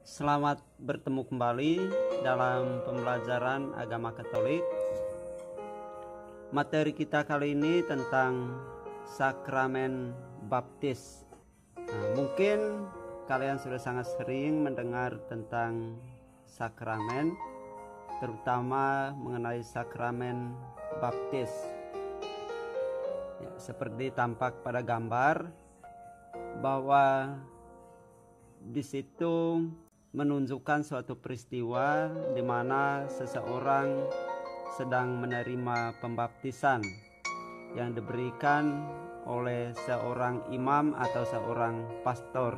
Selamat bertemu kembali dalam pembelajaran agama Katolik. Materi kita kali ini tentang sakramen baptis. Mungkin kalian sudah sangat sering mendengar tentang sakramen, terutama mengenai sakramen baptis. Seperti tampak pada gambar bahwa di situ menunjukkan suatu peristiwa di mana seseorang sedang menerima pembaptisan yang diberikan oleh seorang imam atau seorang pastor.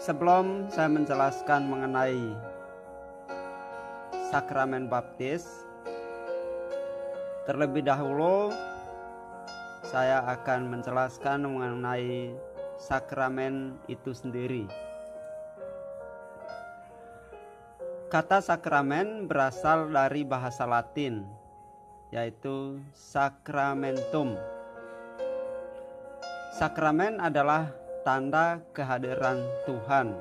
Sebelum saya menjelaskan mengenai sakramen baptis, terlebih dahulu saya akan menjelaskan mengenai sakramen itu sendiri. Kata sakramen berasal dari bahasa Latin, yaitu sacramentum. Sakramen adalah tanda kehadiran Tuhan.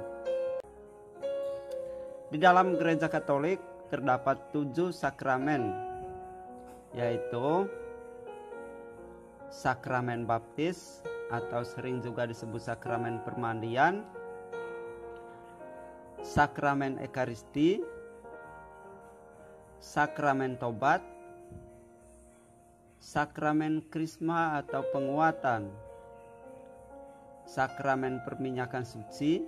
Di dalam Gereja Katolik terdapat 7 sakramen, yaitu sakramen baptis atau sering juga disebut sakramen permandian, sakramen ekaristi, sakramen tobat, sakramen krisma atau penguatan, sakramen perminyakan suci,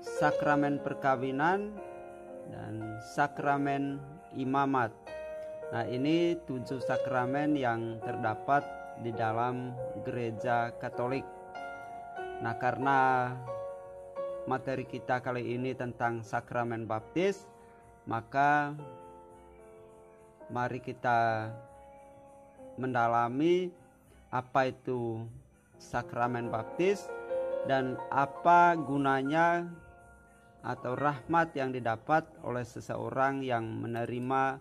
sakramen perkawinan, dan sakramen imamat. Nah, ini 7 sakramen yang terdapat di dalam Gereja Katolik. Nah, karena materi kita kali ini tentang sakramen baptis, maka mari kita mendalami apa itu sakramen baptis dan apa gunanya atau rahmat yang didapat oleh seseorang yang menerima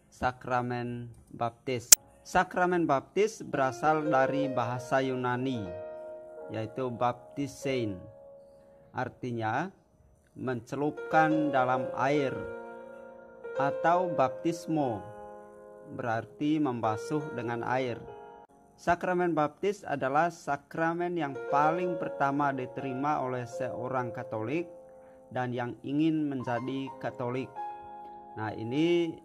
sakramen baptis. Sakramen baptis berasal dari bahasa Yunani, yaitu baptisein. Artinya mencelupkan dalam air, atau baptismo berarti membasuh dengan air. Sakramen baptis adalah sakramen yang paling pertama diterima oleh seorang Katolik dan yang ingin menjadi Katolik. Nah, ini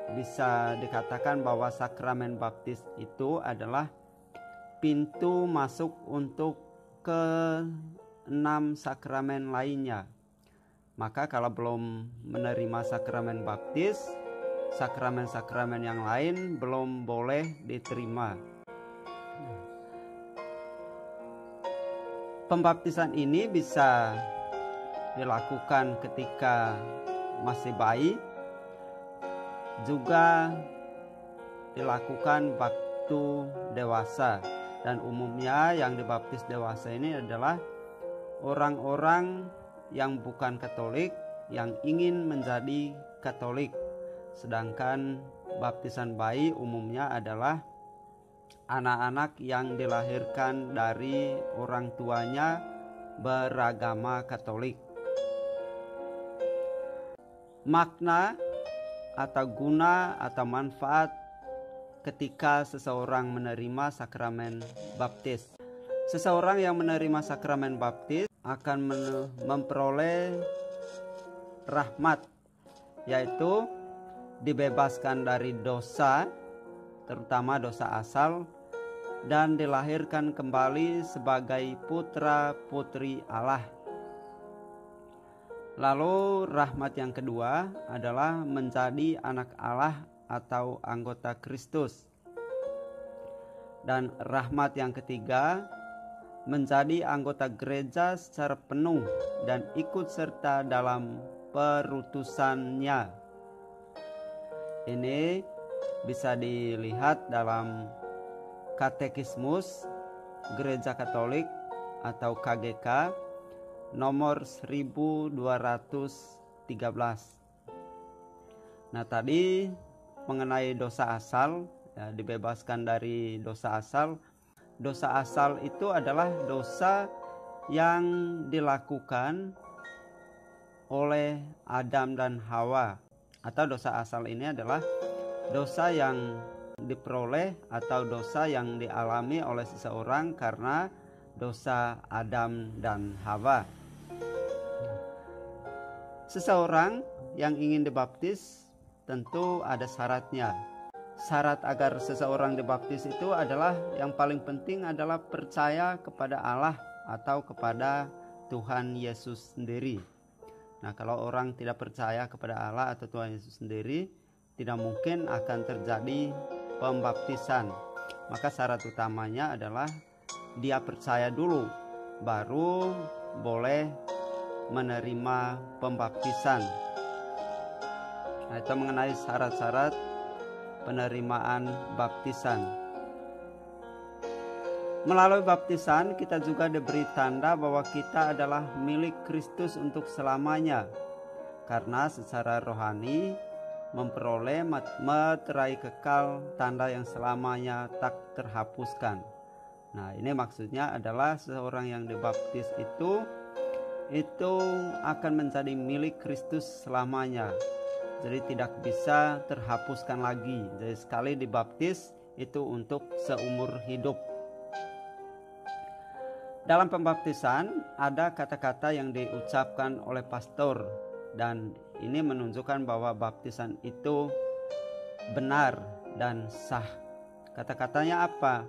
bisa dikatakan bahwa sakramen baptis itu adalah pintu masuk untuk ke 6 sakramen lainnya. Maka kalau belum menerima sakramen baptis, sakramen-sakramen yang lain belum boleh diterima. Pembaptisan ini bisa dilakukan ketika masih bayi, juga dilakukan waktu dewasa, dan umumnya yang dibaptis dewasa ini adalah orang-orang yang bukan Katolik yang ingin menjadi Katolik, sedangkan baptisan bayi umumnya adalah anak-anak yang dilahirkan dari orang tuanya beragama Katolik. Makna atau guna atau manfaat ketika seseorang menerima sakramen baptis. Seseorang yang menerima sakramen baptis akan memperoleh rahmat, yaitu dibebaskan dari dosa, terutama dosa asal, dan dilahirkan kembali sebagai putra-putri Allah. Lalu rahmat yang kedua adalah menjadi anak Allah atau anggota Kristus. Dan rahmat yang ketiga, menjadi anggota gereja secara penuh dan ikut serta dalam perutusannya. Ini bisa dilihat dalam Katekismus Gereja Katolik atau KGK nomor 1213. Nah, tadi mengenai dosa asal, dibebaskan dari dosa asal. dosa asal itu adalah dosa yang dilakukan oleh Adam dan Hawa, atau dosa asal ini adalah dosa yang diperoleh atau dosa yang dialami oleh seseorang karena dosa Adam dan Hawa. Seseorang yang ingin dibaptis tentu ada syaratnya. Syarat agar seseorang dibaptis itu adalah, yang paling penting adalah percaya kepada Allah atau kepada Tuhan Yesus sendiri. Nah, kalau orang tidak percaya kepada Allah atau Tuhan Yesus sendiri, tidak mungkin akan terjadi pembaptisan. Maka syarat utamanya adalah dia percaya dulu, baru boleh menerima pembaptisan. Nah, itu mengenai syarat-syarat penerimaan baptisan. Melalui baptisan kita juga diberi tanda bahwa kita adalah milik Kristus untuk selamanya, karena secara rohani memperoleh meterai kekal, tanda yang selamanya tak terhapuskan. Nah, ini maksudnya adalah seseorang yang dibaptis itu akan menjadi milik Kristus selamanya. Jadi tidak bisa terhapuskan lagi. Jadi sekali dibaptis itu untuk seumur hidup. Dalam pembaptisan ada kata-kata yang diucapkan oleh pastor, dan ini menunjukkan bahwa baptisan itu benar dan sah. Kata-katanya apa?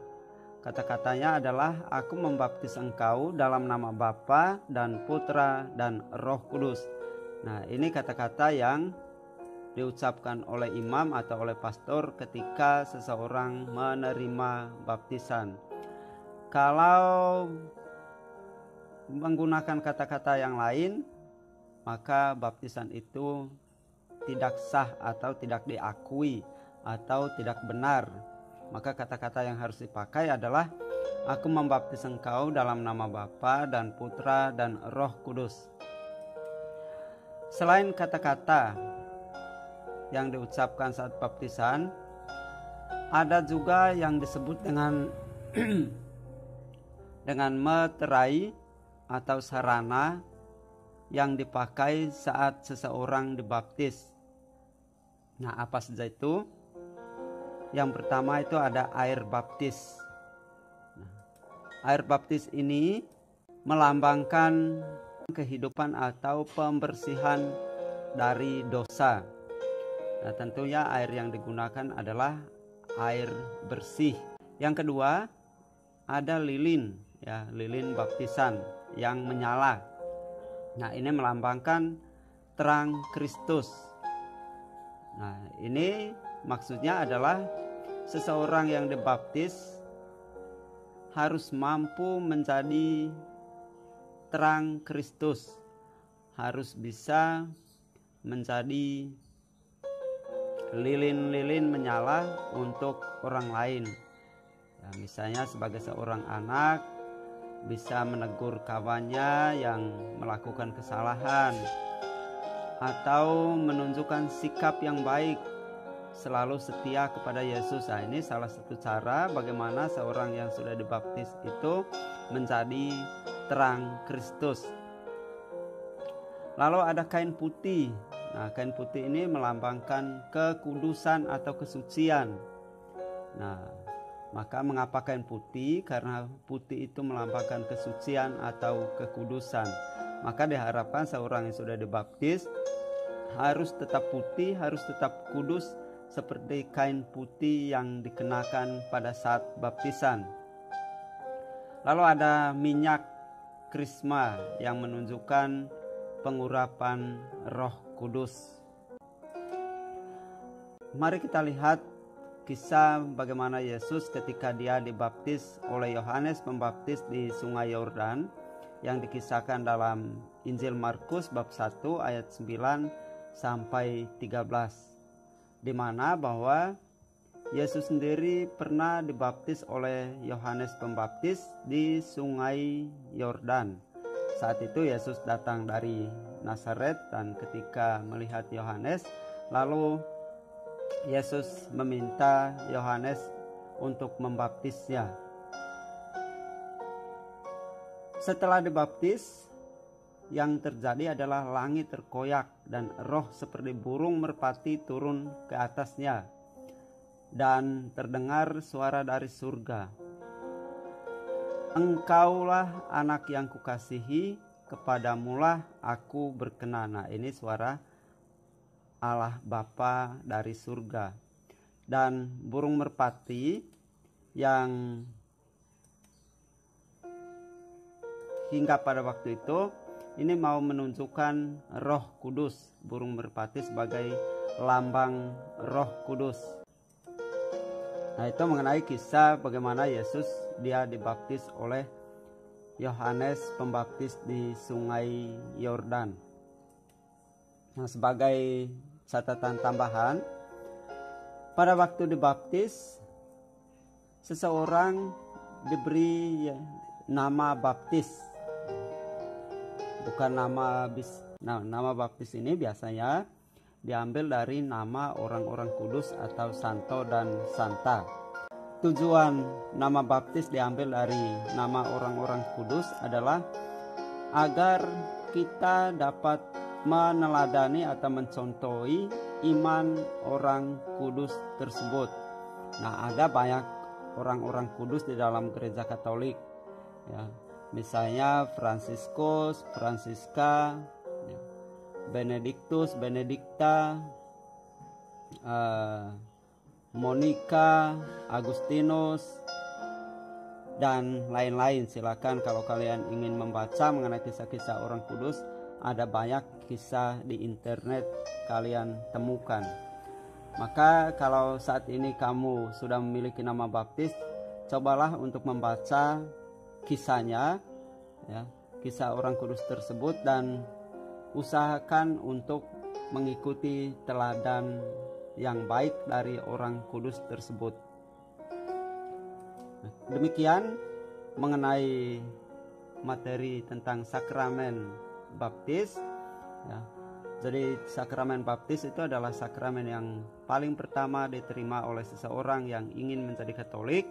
Kata-katanya adalah, aku membaptis engkau dalam nama Bapa dan Putra dan Roh Kudus. Nah, ini kata-kata yang diucapkan oleh imam atau oleh pastor ketika seseorang menerima baptisan. Kalau menggunakan kata-kata yang lain, maka baptisan itu tidak sah atau tidak diakui atau tidak benar. Maka kata-kata yang harus dipakai adalah, aku membaptis engkau dalam nama Bapa dan Putra dan Roh Kudus. Selain kata-kata yang diucapkan saat baptisan, ada juga yang disebut dengan meterai atau sarana yang dipakai saat seseorang dibaptis. Nah, apa saja itu? Yang pertama itu ada air baptis. Nah, air baptis ini melambangkan kehidupan atau pembersihan dari dosa. Nah, tentunya air yang digunakan adalah air bersih. Yang kedua, ada lilin, ya, lilin baptisan yang menyala. Nah, ini melambangkan terang Kristus. Nah, ini maksudnya adalah seseorang yang dibaptis harus mampu menjadi terang Kristus, harus bisa menjadi lilin-lilin menyala untuk orang lain. Ya, misalnya sebagai seorang anak bisa menegur kawannya yang melakukan kesalahan, atau menunjukkan sikap yang baik, selalu setia kepada Yesus. Nah, ini salah satu cara bagaimana seorang yang sudah dibaptis itu menjadi terang Kristus. Lalu ada kain putih. Nah, kain putih ini melambangkan kekudusan atau kesucian. Nah, maka mengapa kain putih? Karena putih itu melambangkan kesucian atau kekudusan. Maka diharapkan seorang yang sudah dibaptis harus tetap putih, harus tetap kudus seperti kain putih yang dikenakan pada saat baptisan. Lalu ada minyak krisma yang menunjukkan pengurapan Roh Kudus. Mari kita lihat kisah bagaimana Yesus ketika dia dibaptis oleh Yohanes Pembaptis di Sungai Yordan, yang dikisahkan dalam Injil Markus bab 1 ayat 9 sampai 13, di mana bahwa Yesus sendiri pernah dibaptis oleh Yohanes Pembaptis di Sungai Yordan. Saat itu Yesus datang dari Nazaret, dan ketika melihat Yohanes, lalu Yesus meminta Yohanes untuk membaptisnya. Setelah dibaptis, yang terjadi adalah langit terkoyak dan roh seperti burung merpati turun ke atasnya, dan terdengar suara dari surga, "Engkaulah anak yang kukasihi, kepadamulah aku berkenan." Nah, ini suara Allah Bapa dari surga. Dan burung merpati yang hingga pada waktu itu ini mau menunjukkan Roh Kudus. Burung merpati sebagai lambang Roh Kudus. Nah, itu mengenai kisah bagaimana Yesus dia dibaptis oleh Yohanes Pembaptis di Sungai Yordan. Nah, sebagai catatan tambahan, pada waktu dibaptis seseorang diberi nama baptis. Bukan nama baptis ini biasanya diambil dari nama orang-orang kudus atau santo dan santa. Tujuan nama baptis diambil dari nama orang-orang kudus adalah agar kita dapat meneladani atau mencontohi iman orang kudus tersebut. Nah, ada banyak orang-orang kudus di dalam gereja Katolik, ya. Misalnya Fransiskus, Fransiska, Benediktus, Benedikta, Monica, Agustinus, dan lain-lain. Silakan kalau kalian ingin membaca mengenai kisah-kisah orang kudus, ada banyak kisah di internet kalian temukan. Maka kalau saat ini kamu sudah memiliki nama baptis, cobalah untuk membaca kisahnya, ya, kisah orang kudus tersebut, dan usahakan untuk mengikuti teladan yang baik dari orang kudus tersebut. Demikian mengenai materi tentang sakramen baptis, ya. Jadi sakramen baptis itu adalah sakramen yang paling pertama diterima oleh seseorang yang ingin menjadi Katolik.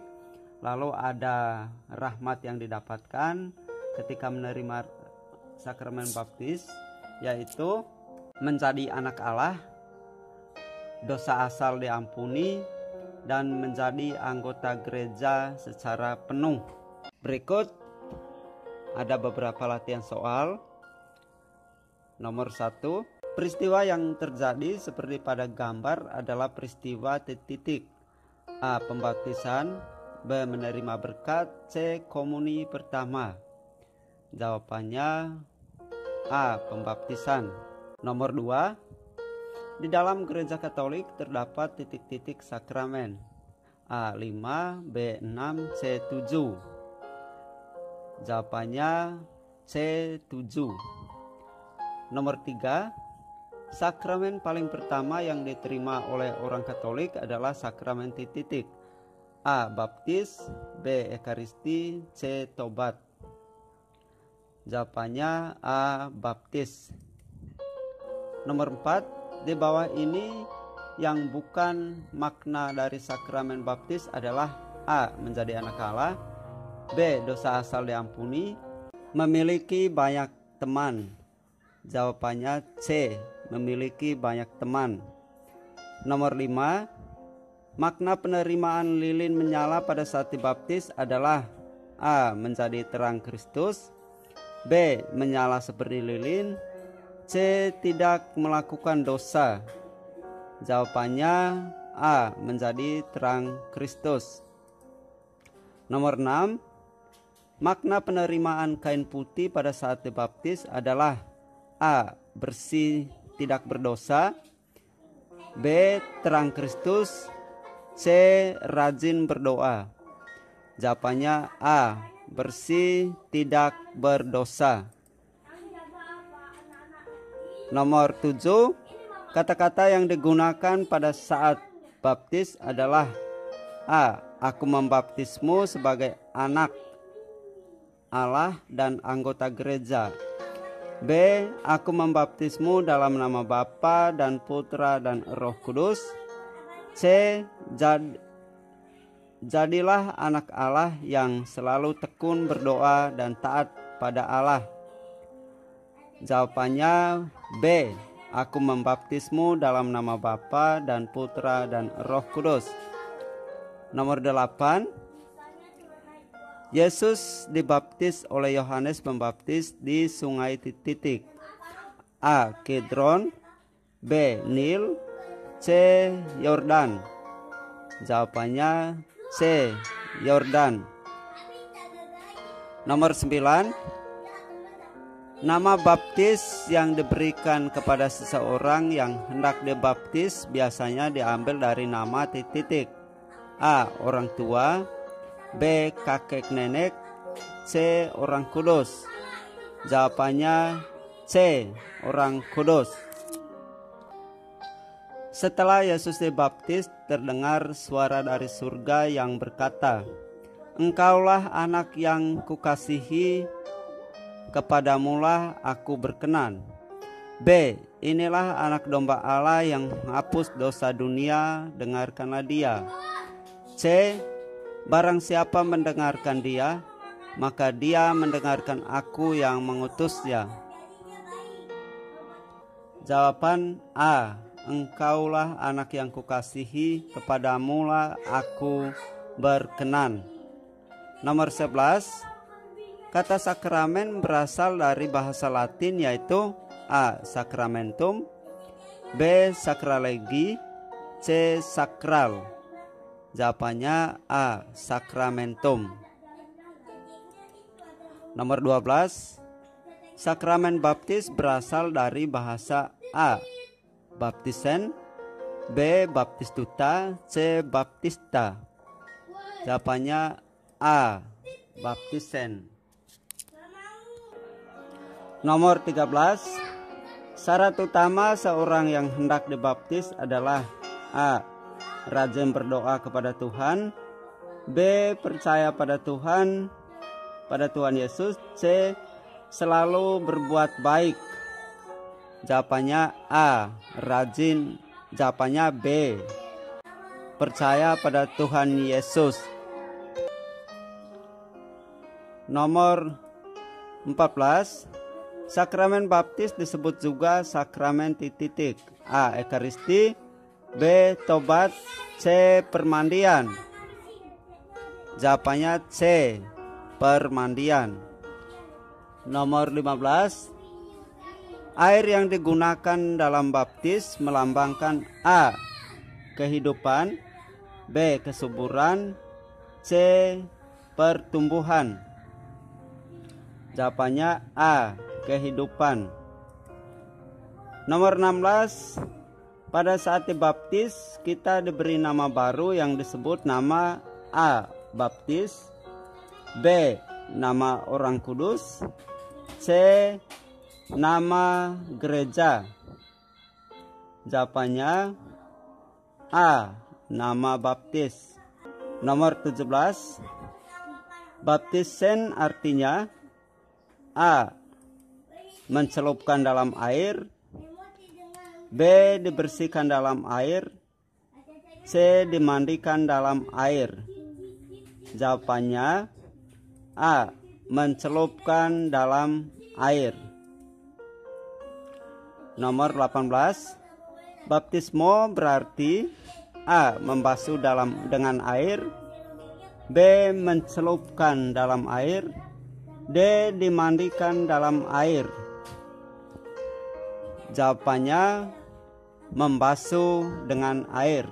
Lalu ada rahmat yang didapatkan ketika menerima sakramen baptis, yaitu menjadi anak Allah, dosa asal diampuni, dan menjadi anggota gereja secara penuh. Berikut ada beberapa latihan soal. Nomor 1, peristiwa yang terjadi seperti pada gambar adalah peristiwa titik. A. Pembaptisan. B. Menerima berkat. C. Komuni pertama. Jawabannya A. Pembaptisan. Nomor 2, di dalam gereja Katolik terdapat titik-titik sakramen. A. 5, B. 6, C. 7. Jawabannya C. 7. Nomor 3, sakramen paling pertama yang diterima oleh orang Katolik adalah sakramen titik. A. Baptis. B. Ekaristi. C. Tobat. Jawabannya A. Baptis. Nomor 4, di bawah ini yang bukan makna dari sakramen baptis adalah A. Menjadi anak Allah. B. Dosa asal diampuni. Memiliki banyak teman. Jawabannya C. Memiliki banyak teman. Nomor 5, makna penerimaan lilin menyala pada saat dibaptis adalah A. Menjadi terang Kristus. B. Menyala seperti lilin. C. Tidak melakukan dosa. Jawabannya A. Menjadi terang Kristus. Nomor 6, makna penerimaan kain putih pada saat dibaptis adalah A. Bersih, tidak berdosa. B. Terang Kristus. C. Rajin berdoa. Jawabannya A. Bersih, tidak berdosa. Nomor 7, kata-kata yang digunakan pada saat baptis adalah A. Aku membaptismu sebagai anak Allah dan anggota gereja. B. Aku membaptismu dalam nama Bapa dan Putra dan Roh Kudus. C. Jadilah anak Allah yang selalu tekun berdoa dan taat kepada Allah. Jawabannya B. Aku membaptismu dalam nama Bapa dan Putra dan Roh Kudus. Nomor 8. Yesus dibaptis oleh Yohanes Pembaptis di sungai titik. A. Kidron, B. Nil, C. Yordan. Jawabannya C. Yordan. Nomor 9. Nama baptis yang diberikan kepada seseorang yang hendak dibaptis biasanya diambil dari nama titik. A. Orang tua, B. Kakek nenek, C. Orang kudus. Jawabannya C. Orang kudus. Setelah Yesus dibaptis, terdengar suara dari surga yang berkata, Engkaulah anak yang kukasihi, kepadamulah aku berkenan. B. Inilah anak domba Allah yang menghapus dosa dunia, dengarkanlah dia. C. Barang siapa mendengarkan dia, maka dia mendengarkan aku yang mengutusnya. Jawaban A. Engkaulah anak yang kukasihi, kepadamulah aku berkenan. Nomor 11. Kata sakramen berasal dari bahasa Latin yaitu A. Sacramentum, B. Sacralegi, C. Sakral. Jawabannya A. Sacramentum. Nomor 12. Sakramen baptis berasal dari bahasa A. Baptisen, B. Baptistuta, C. Baptista. Jawabannya A. Baptisen. Nomor 13. Syarat utama seorang yang hendak dibaptis adalah A. Rajin berdoa kepada Tuhan, B. Percaya pada Tuhan Yesus, C. Selalu berbuat baik. Jawabannya A. Rajin. Jawabannya B. Percaya pada Tuhan Yesus. Nomor 14. Sakramen baptis disebut juga sakramen titik. A. Ekaristi, B. Tobat, C. Permandian. Jawabannya C. Permandian. Nomor 15. Air yang digunakan dalam baptis melambangkan A. Kehidupan, B. Kesuburan, C. Pertumbuhan. Jawabannya A. Kehidupan. Nomor 16. Pada saat dibaptis kita diberi nama baru yang disebut nama A. Baptis, B. Nama orang kudus, C. Nama gereja. Jawabannya A. Nama baptis. Nomor 17. Baptisen artinya A. Mencelupkan dalam air, B. Dibersihkan dalam air, C. Dimandikan dalam air. Jawabannya A. Mencelupkan dalam air. Nomor 18. Baptismo berarti A. Membasuh dengan air, B. Mencelupkan dalam air, D. Dimandikan dalam air. Jawabannya membasuh dengan air.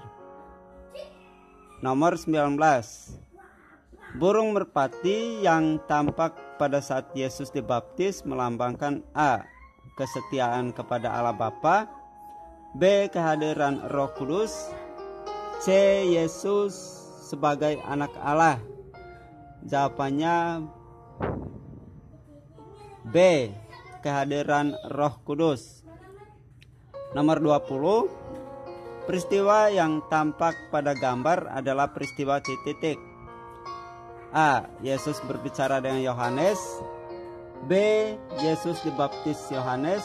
Nomor 19. Burung merpati yang tampak pada saat Yesus dibaptis melambangkan A. Kesetiaan kepada Allah Bapa, B. Kehadiran Roh Kudus, C. Yesus sebagai anak Allah. Jawabannya B. Kehadiran Roh Kudus. Nomor 20. Peristiwa yang tampak pada gambar adalah peristiwa titik. A. Yesus berbicara dengan Yohanes, B. Yesus dibaptis Yohanes,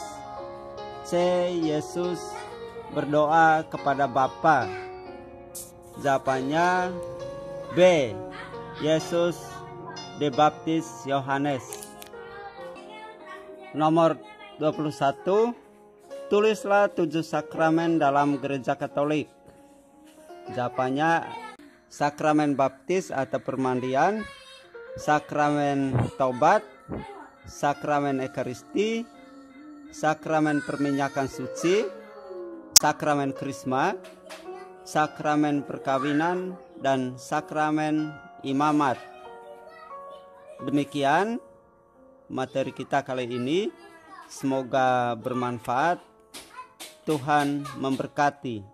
C. Yesus berdoa kepada Bapa. Jawabannya B. Yesus dibaptis Yohanes. Nomor 21, tulislah 7 sakramen dalam gereja Katolik. Jawabannya sakramen baptis atau permandian, sakramen taubat, sakramen ekaristi, sakramen perminyakan suci, sakramen krisma, sakramen perkawinan, dan sakramen imamat. Demikian materi kita kali ini. Semoga bermanfaat. Tuhan memberkati.